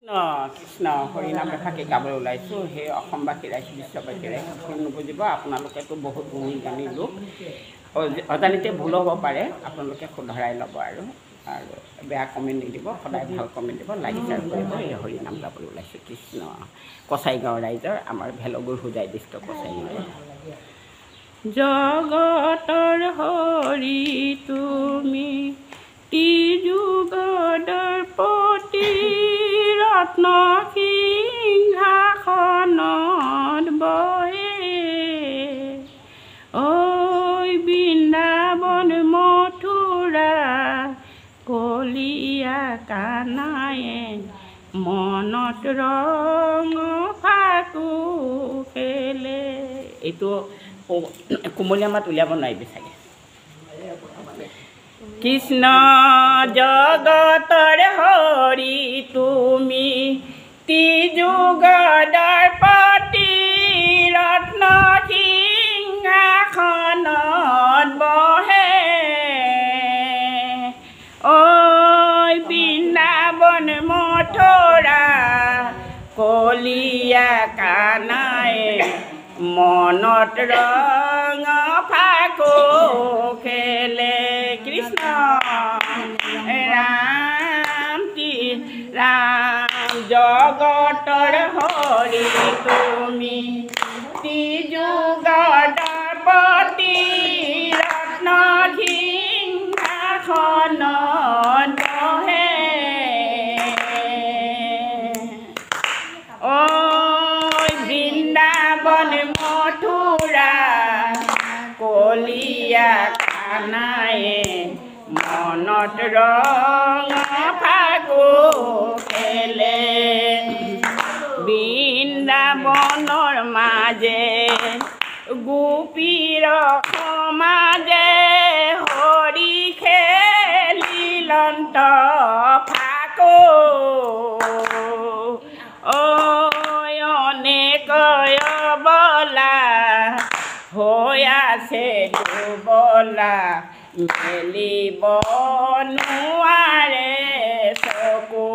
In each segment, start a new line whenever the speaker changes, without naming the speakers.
কৃষ্ণ হৰিনাম এফাকি গাবলৈ ওলাইছোঁ। সেই অসমবাসী ৰাইজ বিশ্ববাসী ৰাইজ ভুল নুবুজিব। আপোনালোকেতো বহুত গুণী জ্ঞানী লোক, অজানিতে ভুল হ'ব পাৰে, আপোনালোকে শুধৰাই ল'ব আৰু বেয়া কমেণ্ট নিদিব, সদায় ভাল কমেণ্ট দিব, লাইক শ্বেয়াৰ কৰিব। এই হৰিনাম গাবলৈ ওলাইছোঁ কৃষ্ণ কছাৰীগাঁও ৰাইজৰ, আমাৰ ভেলগুৰ হোজাই ডিষ্ট্ৰিক্ট কছাৰীগাঁও। জগতৰ হৰি তুমি ত্ৰিযুগৰ পতি ৰত্ন সিংহাসনত বহে, ঐ বৃন্দাবন মথুৰা কলিয়া কানায়ে মনত ৰং ফাকু খেলে। এইটো কোমলীয়া মাত উলিয়াব নোৱাৰিবি চাগে। কৃষ্ণ জগতৰ হৰি তুমি ত্ৰিযুগৰ পতি ৰত্ন সিংহাসনত বহে, ঐ বৃন্দাবন মথুৰা কলিয়া কানায়ে মনত ৰং ফাকু খেলে। কৃষ্ণ ৰাম ৰাম জগতৰ হৰি তুমি ত্ৰিযুগৰ পতি ৰত্ন সিংহাসনত বহে, ঐ বৃন্দাবন মথুৰা কলিয়া কানায়ে মনত ৰং ফাকু খেলে। বৃন্দাবনৰ মাজে গোপীৰ সমাজে হৰি খেলিলন্ত ফাকু, অনেক বলা হৈ আছে দুবলা মেলিব নোৱাৰে চকু,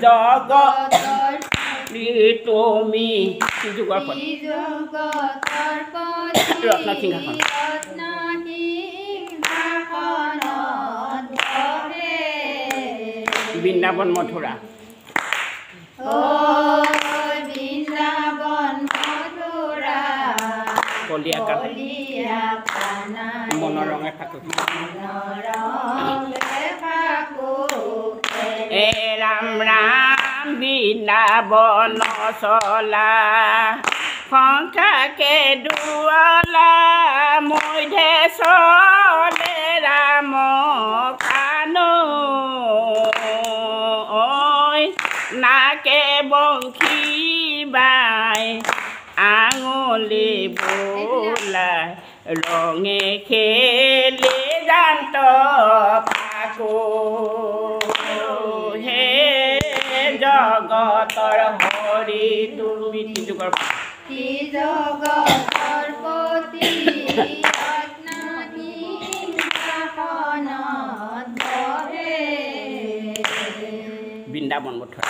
জগতৰ তুমি যুগৰ ৰত্ন সিংহাসন বৃন্দাবন মথুৰা কলিয়া কানায়ে মনৰ ৰঙে ফাকু এ ৰাম ৰাম বৃন্দাবন চলা সংখ্যাকে দুৱলা মধ্যে চলে ৰাম কানো, ঐ নাকে বংশী বাই আঙুলি বোলাই ৰঙে খেলি জান্ত ফাকু, হে জগতৰ হৰি তুমি ত্ৰিযুগৰ পতি ৰত্ন সিংহাসনত বহে, বৃন্দাবন মথুৰা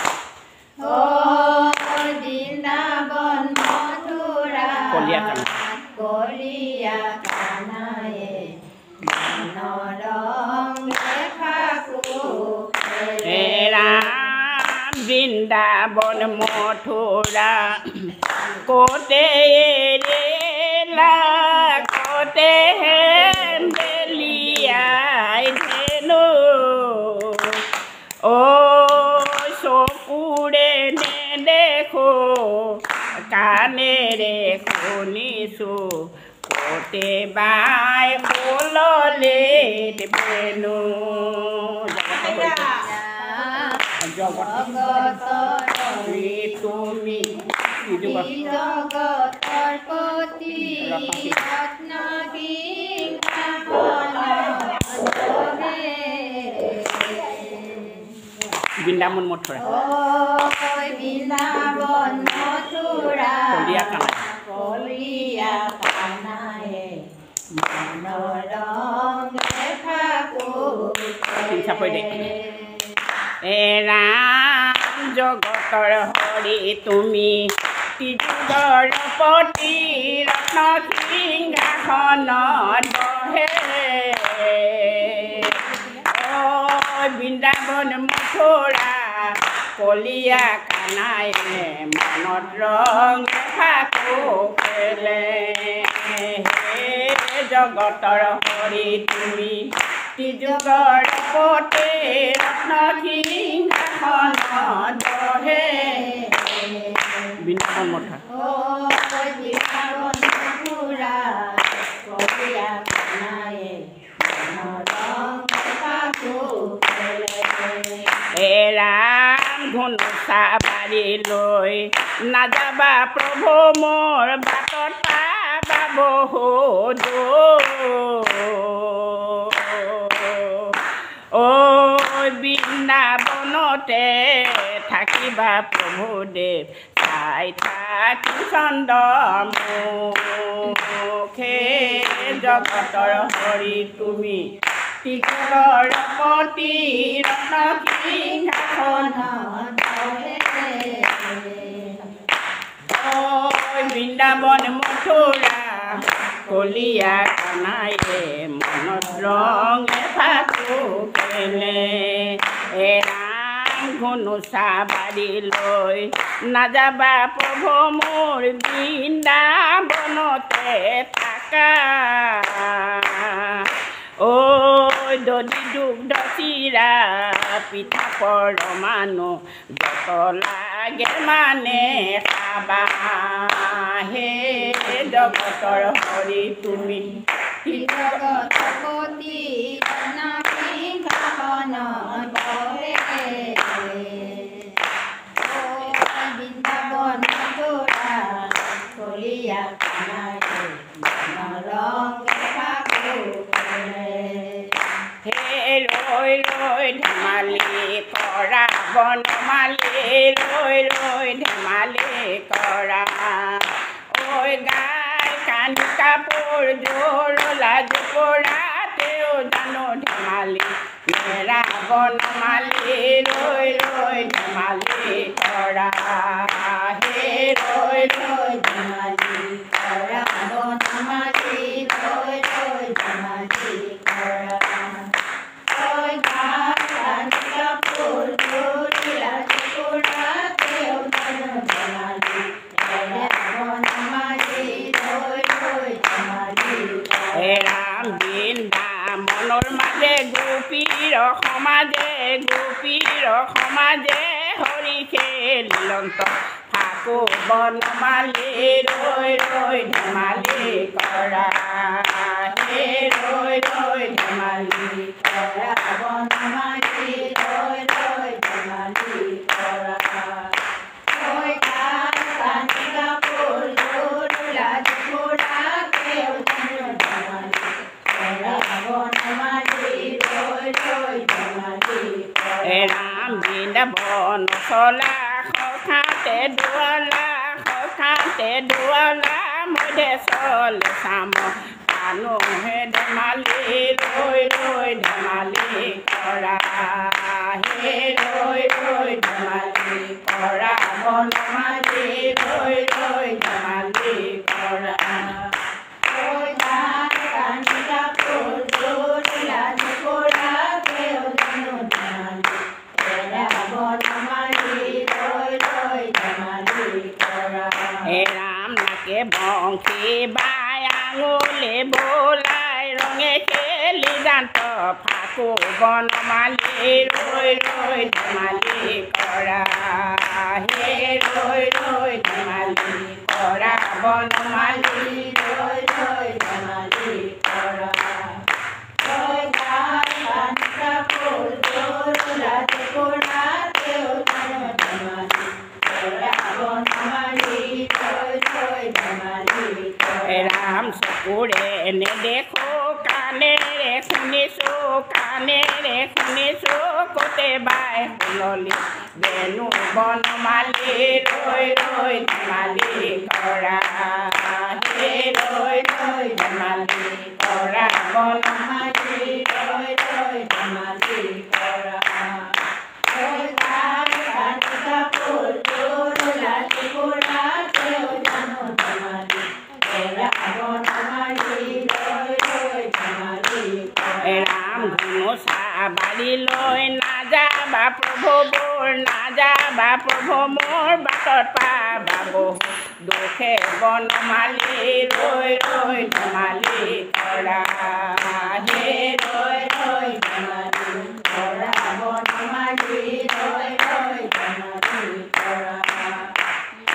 বৃন্দাবন মথুৰা কলিয়া কানায়ে মনৰ ৰং ফাকু খেলে। ৰাম বৃন্দাবন মথুৰা কোতে এৰিলা কোতে বেলিয়াই ধেনু, ঐ চকুৰে নেদেখো কাণেৰে শুনিছোঁ কোতে বাই ফুললে বেনু। তুমি জগতৰ পতি ৰত্ন বৃন্দাবন মথুৰা বৃন্দাবন মথুৰা কলিয়া কানায়ে মনৰ ৰং ফাকু ৰাম জগতৰ হৰি তুমি যুগৰ পতি ৰত্ন সিংহাসনত বহে বৃন্দাবন মথুৰা কলিয়া কানাই মনত ৰং ফাকু খেলে জগতৰ হৰি তুমি যুগৰ পতি ৰত্ন সিংহাসনত বহে বৃন্দাবন মথুৰা ৰাম ধনুষা বাৰী লৈ নাযাবা প্ৰভু মোৰ বাটত পাবা বহুত বৃন্দাবনতে থাকিবা প্ৰভুদেৱ চাই থাকি চন্দ্ৰমুখে জগতৰ হৰি তুমি যুগৰ পতি ৰত্ন সিংহাসনত বৃন্দাবন মথুৰা কলিয়া কানাইয়ে মনত ৰঙে ফাকু খেলে ৰাম ধনুষা বাৰী লৈ নাযাবা প্ৰভু মোৰ বৃন্দাবনতে থাকা দধি দুগ্ধ চিৰা পিঠা পৰমাণু যত লাগে মানে খাবা হে জগতৰ হৰি তুমি বৃন্দাবন মথুৰা কলিয়া কানাই ৰৈ ৰৈ ধেমালি কৰা বনমালি ৰৈ ৰৈ ধেমালি কৰা ঐ গাই কানি কাপোৰ জোৰ লাজ পৰা তেওঁ জানো ধেমালি মেৰা বনমালি ৰৈ ৰৈ ধেমালি কৰা হে ৰৈ ৰৈ ধেমালি কৰা বনমালি ৰৈ ৰৈ ধেমালি কৰা ৰাম বৃন্দাবনৰ মাজে গোপীৰ সমাজে হৰি খেলিলন্ত ফাকু বনমালি ৰৈ ৰৈ ধেমালি কৰা হে ৰৈ ৰৈ ধেমালি কৰা বনমালি ৰৈ ৰৈ ধেমালি কৰা ৰাম বৃন্দাবন চলা সখাতে দুৱালা মধ্যে চলে চাম মানুহে ধেমালি ৰৈ ৰৈ ধেমালি কৰা হে ৰৈ ৰৈ ধেমালি কৰা বনমালি ৰৈ ৰৈ ধেমালি কৰা ৰাম নাকে বংশী বাই আঙুলি বোলাই ৰঙে খেলি যান্ত ফাকু বনমালি ৰৈ ৰৈ ধেমালি কৰা হে ৰৈ ৰৈ ধেমালি কৰা বনমালি ৰৈ ৰৈ ধেমালি কৰা ৰাম চকুৰে নেদেখো কাণেৰে শুনিছো কোতে বাই শুনলি বেনু বনমালি ৰৈ ৰৈ ধেমালি কৰা হে ৰৈ ৰৈ ধেমালি কৰা বনমালি ৰৈ ৰৈ ধেমালি কৰা যাবা প্ৰভু বোৰ নাযাবা প্ৰভু মোৰ বাটত পাবা বহু দুখে বনমালী ৰৈ ৰৈ ধেমালি কৰা হে ৰৈ ৰৈ ধেমালি কৰা বনমালী ৰৈ ৰৈ ধেমালি কৰা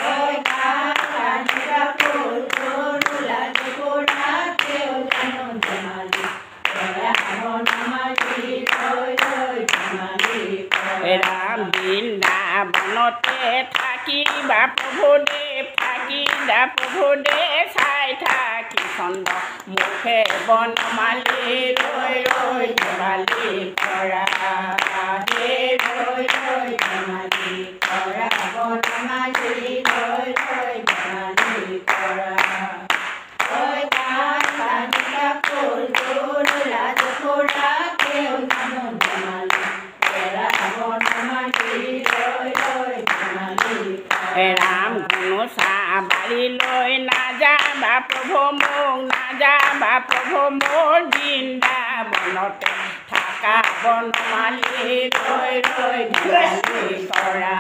ঐ কালিকা ফুল তোলা জোৰা কেও জানো ধেমালি কৰা বনমালী ৰৈ ৰৈ ধেমালি কৰা ৰাম বৃন্দাবনতে থাকিবা প্ৰভুদেৱ থাকিবা প্ৰভুদেৱ চাই থাকি চন্দ মুখে বনমালী ৰৈ ৰৈ ধেমালি কৰা হে ৰৈ ৰৈ ধেমালি কৰা বনমালী ৰৈ ৰৈ ধেমালি কৰা ঐ কালিকা ফুল তোলা জোৰা কেও জানো ধেমালি কৰা বনমালী ৰৈ ৰৈ ধেমালি ৰাম গুণচা বাৰীলৈ নাযাবা প্ৰভু মোক নাযাবা প্ৰভু মোৰ বৃন্দাবনতে থাকা বনমালী ৰৈ ৰৈ ধেমালি কৰা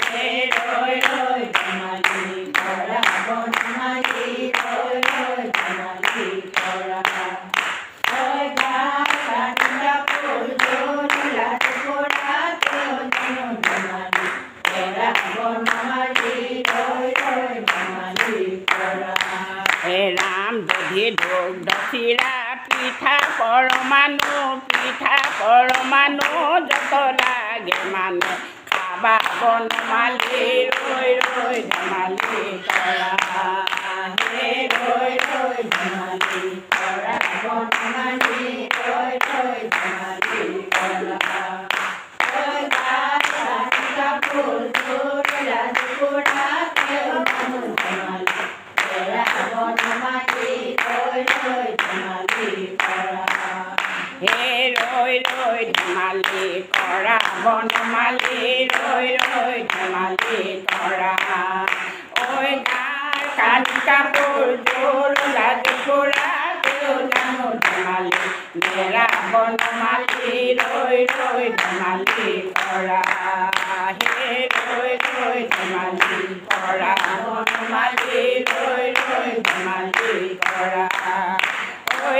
হে ৰৈ ৰৈ ধেমালি কৰা বনমালী ৰৈ ৰৈ ধেমালি কৰা ঐ কালিকা ফুল তোলা জোৰা কেও জানো ধেমালি কৰা বনমালী ৰৈ ৰৈ ধেমালি কৰা হে ৰাম দধি দুগ্ধ চিৰা পিঠা পৰমাণু যত লাগে মানে খাবা বনমালী ৰৈ ৰৈ ধেমালি কৰা হে ৰৈ ৰৈ ধেমালি কৰা বনমালী ৰৈ ৰৈ ধেমালি কৰা ঐ কালিকা ফুল তোলা জোৰা কেও জানো ধেমালি কৰা বনমালী ৰৈ ৰৈ ধেমালি কৰা হে ৰৈ ৰৈ ধেমালি কৰা বনমালী ৰৈ ৰৈ ধেমালি কৰা ঐ কালিকা ফুল তোলা জোৰা কেও জানো ধেমালি মেৰা বনমালী ৰৈ ৰৈ ধেমালি কৰা হে ৰৈ ৰৈ ধেমালি কৰা বনমালী ৰৈ ৰৈ ধেমালি কৰা ঐ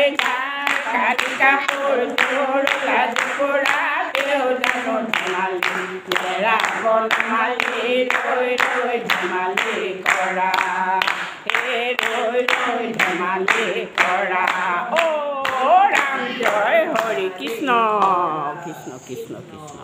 কালিকা ফুল তোলা জোৰা কেও জানো ধেমালি মেৰা বনমালী ৰৈ ৰৈ ধেমালি কৰা হে ৰৈ ৰৈ ধেমালি কৰা ও ৰাম জয় হৰি কৃষ্ণ কৃষ্ণ কৃষ্ণ কৃষ্ণ